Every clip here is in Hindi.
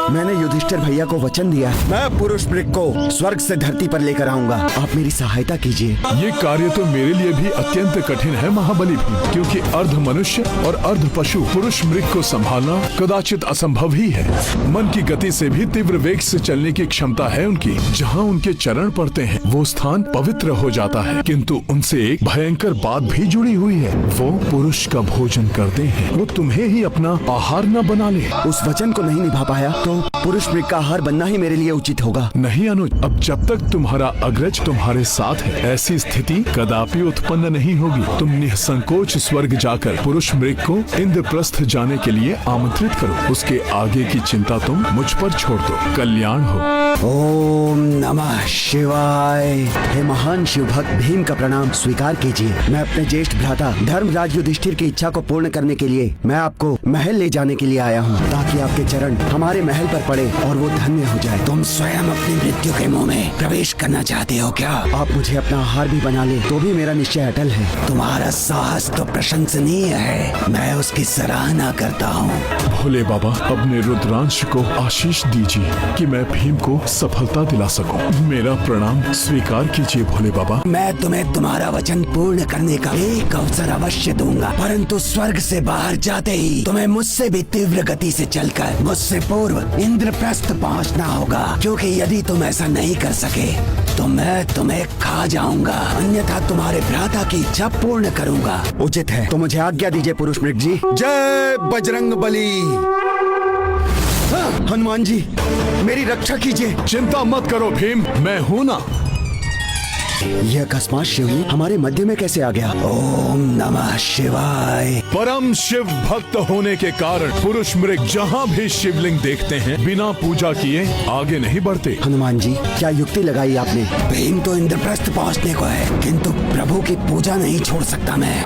मैंने युधिष्ठिर भैया को वचन दिया, मैं पुरुष मृग को स्वर्ग से धरती पर लेकर आऊंगा। आप मेरी सहायता कीजिए। ये कार्य तो मेरे लिए भी अत्यंत कठिन है महाबली भी, क्योंकि अर्ध मनुष्य और अर्ध पशु पुरुष मृग को संभालना कदाचित असंभव ही है। मन की गति से भी तीव्र वेग से चलने की क्षमता है उनकी। जहाँ उनके चरण पड़ते हैं वो स्थान पवित्र हो जाता है, किंतु उनसे एक भयंकर बात भी जुड़ी हुई है, वो पुरुष का भोजन करते हैं। वो तुम्हें ही अपना आहार न बना ले। उस वचन को नहीं निभा पाया तो पुरुष मृग का आहार बनना ही मेरे लिए उचित होगा। नहीं अनुज, अब जब तक तुम्हारा अग्रज तुम्हारे साथ है ऐसी स्थिति कदापि उत्पन्न नहीं होगी। तुम निसंकोच स्वर्ग जाकर पुरुष मृग को इंद्रप्रस्थ जाने के लिए आमंत्रित करो। उसके आगे की चिंता तुम मुझ पर छोड़ दो। कल्याण हो। ओम नमः शिवाय। हे महान शिव भक्त भीम का प्रणाम स्वीकार कीजिए। मैं अपने ज्येष्ठ भ्राता धर्मराज युधिष्ठिर की इच्छा को पूर्ण करने के लिए मैं आपको महल ले जाने के लिए आया हूँ, ताकि आपके चरण हमारे महल पर पड़े और वो धन्य हो जाए। तुम स्वयं अपनी मृत्यु के मुंह में प्रवेश करना चाहते हो क्या? आप मुझे अपना आहार भी बना ले तो भी मेरा निश्चय अटल है। तुम्हारा साहस तो प्रशंसनीय है, मैं उसकी सराहना करता हूँ। भोले बाबा, अपने रुद्रांश को आशीष दीजिए कि मैं भीम को सफलता दिला सकूं। मेरा प्रणाम स्वीकार कीजिए भोले बाबा। मैं तुम्हें तुम्हारा वचन पूर्ण करने का एक अवसर अवश्य दूंगा, परंतु स्वर्ग से बाहर जाते ही तुम्हें मुझसे भी तीव्र गति से चलकर मुझसे पूर्व इंद्रप्रस्थ पहुंचना होगा, क्योंकि यदि तुम ऐसा नहीं कर सके तो मैं तुम्हें खा जाऊंगा, अन्यथा तुम्हारे भ्राता की इच्छा पूर्ण करूंगा। उचित है तो मुझे आज्ञा दीजिए पुरुष मृग जी। जय बजरंग बली। हनुमान जी मेरी रक्षा कीजिए। चिंता मत करो भीम, मैं हूँ ना। यह अकस्मात शिवलिंग हमारे मध्य में कैसे आ गया? ओम नमः शिवाय। परम शिव भक्त होने के कारण पुरुष मृग जहाँ भी शिवलिंग देखते हैं बिना पूजा किए आगे नहीं बढ़ते। हनुमान जी क्या युक्ति लगाई आपने? भीम तो इंद्रप्रस्थ पहुँचने को है, किंतु प्रभु की पूजा नहीं छोड़ सकता मैं।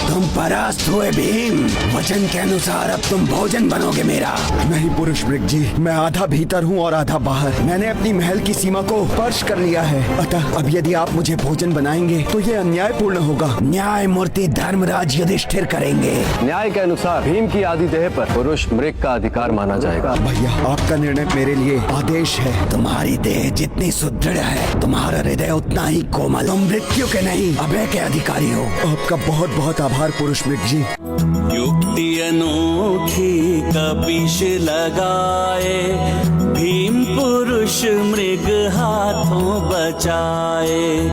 तुम परास्त हुए भीम, वचन के अनुसार अब तुम भोजन बनोगे मेरा। नहीं पुरुष मृग जी, मैं आधा भीतर हूँ और आधा बाहर। मैंने अपनी महल की सीमा को स्पर्श कर लिया है, अतः अब यदि आप मुझे भोजन बनाएंगे तो ये अन्यायपूर्ण होगा। न्याय मूर्ति धर्मराज युधिष्ठिर करेंगे। न्याय के अनुसार भीम की आदि देह पर पुरुष मृग का अधिकार माना जाएगा। भैया आपका निर्णय मेरे लिए आदेश है। तुम्हारी देह जितनी सुदृढ़ है, तुम्हारा हृदय उतना ही कोमल। तुम मृत्यु के नहीं अभय के अधिकारी हो। आपका बहुत बहुत आभार पुरुष मृग जी। युक्ति अनोखी कपीश लगाए, भीम पुरुष मृग हाथों बचाए।